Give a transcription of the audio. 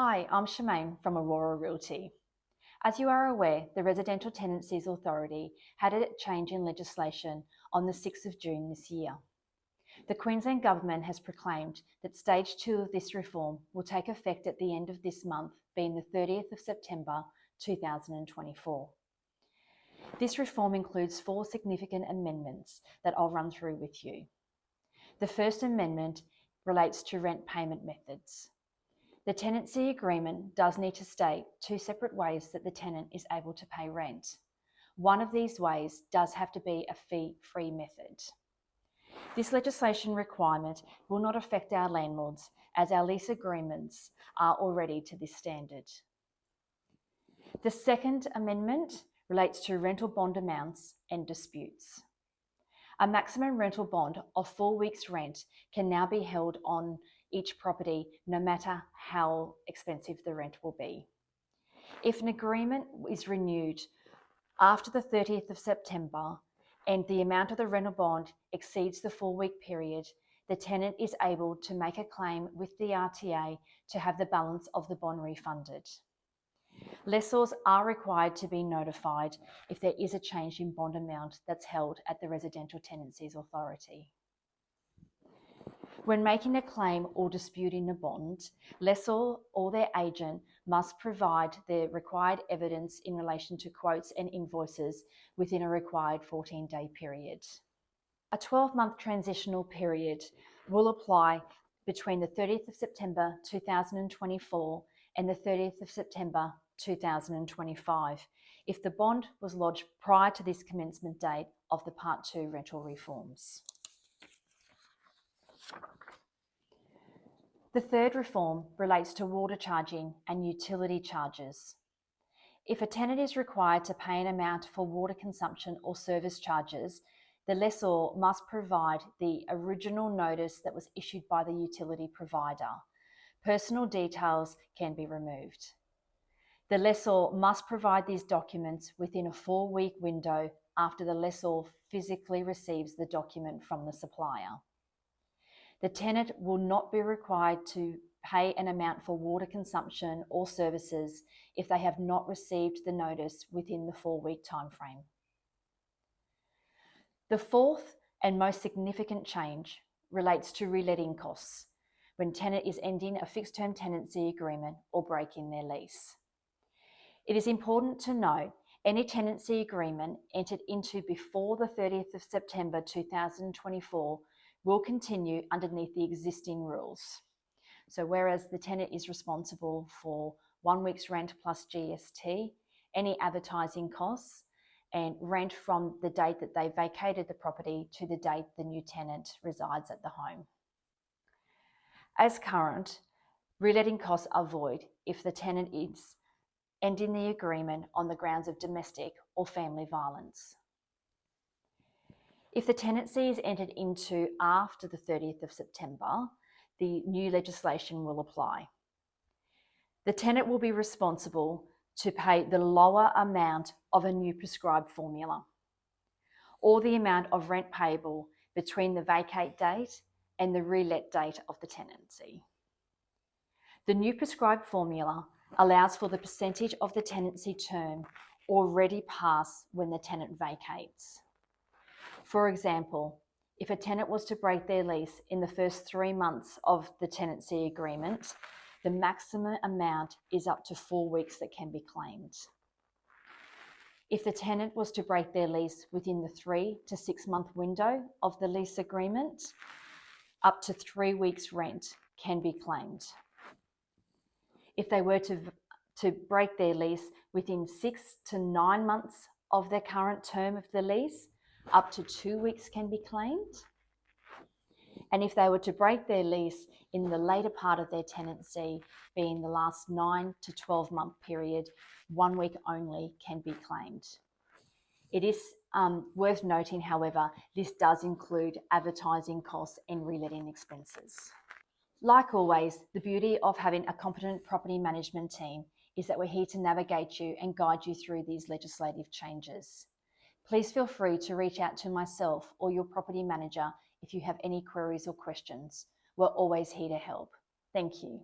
Hi, I'm Shemaine from Aurora Realty. As you are aware, the Residential Tenancies Authority had a change in legislation on the 6th of June this year. The Queensland Government has proclaimed that Stage 2 of this reform will take effect at the end of this month, being the 30th of September 2024. This reform includes 4 significant amendments that I'll run through with you. The first amendment relates to rent payment methods. The tenancy agreement does need to state 2 separate ways that the tenant is able to pay rent. One of these ways does have to be a fee-free method. This legislation requirement will not affect our landlords, as our lease agreements are already to this standard. The second amendment relates to rental bond amounts and disputes. A maximum rental bond of 4 weeks' rent can now be held on each property, no matter how expensive the rent will be. If an agreement is renewed after the 30th of September and the amount of the rental bond exceeds the 4-week period, the tenant is able to make a claim with the RTA to have the balance of the bond refunded. Lessors are required to be notified if there is a change in bond amount that's held at the Residential Tenancies Authority. When making a claim or disputing a bond, lessor or their agent must provide the required evidence in relation to quotes and invoices within a required 14-day period. A 12-month transitional period will apply between the 30th of September 2024 and the 30th of September 2025 if the bond was lodged prior to this commencement date of the Part 2 rental reforms. The third reform relates to water charging and utility charges. If a tenant is required to pay an amount for water consumption or service charges, the lessor must provide the original notice that was issued by the utility provider. Personal details can be removed. The lessor must provide these documents within a 4-week window after the lessor physically receives the document from the supplier. The tenant will not be required to pay an amount for water consumption or services if they have not received the notice within the 4-week timeframe. The fourth and most significant change relates to reletting costs when tenant is ending a fixed-term tenancy agreement or breaking their lease. It is important to note any tenancy agreement entered into before the 30th of September 2024 will continue underneath the existing rules. So whereas the tenant is responsible for 1 week's rent plus GST, any advertising costs, and rent from the date that they vacated the property to the date the new tenant resides at the home. As current, reletting costs are void if the tenant is ending the agreement on the grounds of domestic or family violence. If the tenancy is entered into after the 30th of September, the new legislation will apply. The tenant will be responsible to pay the lower amount of a new prescribed formula, or the amount of rent payable between the vacate date and the relet date of the tenancy. The new prescribed formula allows for the percentage of the tenancy term already passed when the tenant vacates. For example, if a tenant was to break their lease in the first 3 months of the tenancy agreement, the maximum amount is up to 4 weeks that can be claimed. If the tenant was to break their lease within the 3 to 6 month window of the lease agreement, up to 3 weeks' rent can be claimed. If they were to break their lease within 6 to 9 months of their current term of the lease, up to 2 weeks can be claimed. And if they were to break their lease in the later part of their tenancy, being the last 9 to 12 month period, 1 week only can be claimed. It is worth noting, however, this does include advertising costs and reletting expenses. Like always, the beauty of having a competent property management team is that we're here to navigate you and guide you through these legislative changes. Please feel free to reach out to myself or your property manager if you have any queries or questions. We're always here to help. Thank you.